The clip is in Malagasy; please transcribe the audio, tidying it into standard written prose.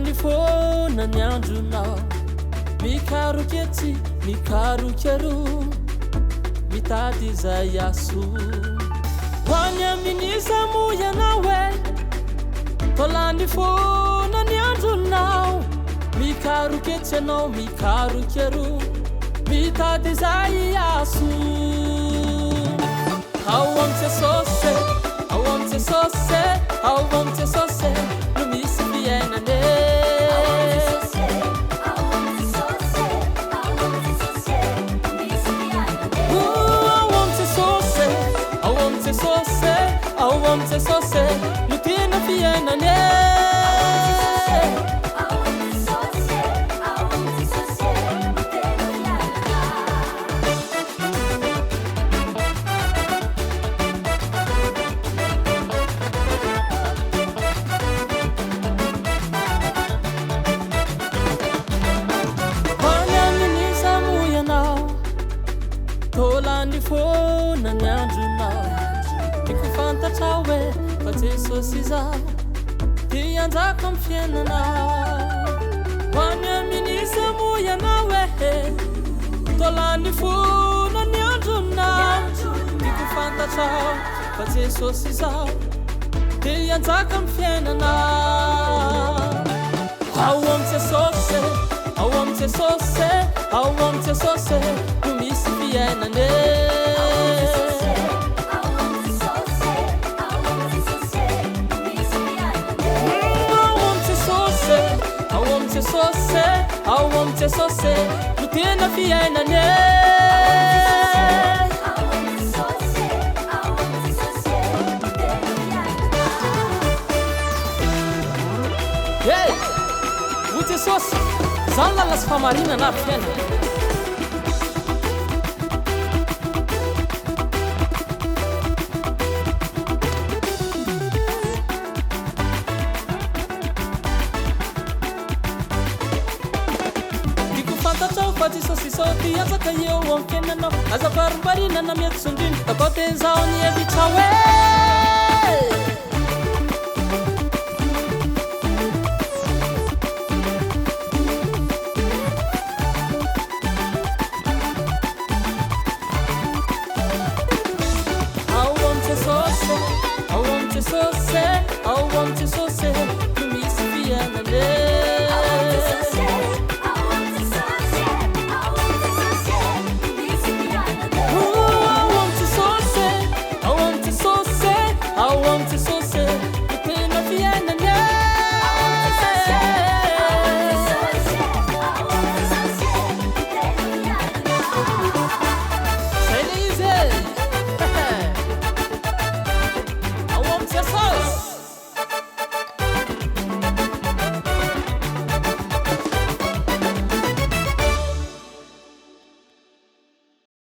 tolany foana ny andronao mikaroketsy mikarokero mitady izay aso hoany amin'iza mo ianao e tolany foana ny andronao mikaroketsy ianao mikarokero mitady izay aso ao am Jesosy ao am Jesosy ao am Jesosy no misy fiainana ao am Jesosy no tena fiainana tolany foana ny andronao mikofantatra hoe fa Jesosy izaho tia anjaka amin'ny fiainanao hoany amin'iza mo ianao e tolany foana ny andronao mikofantatra fa Jesosy izaho tia anjaka amin'ny fiainanao ao am Jesosy ao am Jesosy ao am Jesosy no misy fiainana ao am Jesosy no tena fiainana hey o Jesosy zany lalasy famarinana aby fiainana fantatrao fa Jesosy sao tia anjaka eo am fiainanao azafarimbarinana mety sondriny takao tenzao ny hevitrao ao am Jesosy ao am Jesosy ao am Jesosy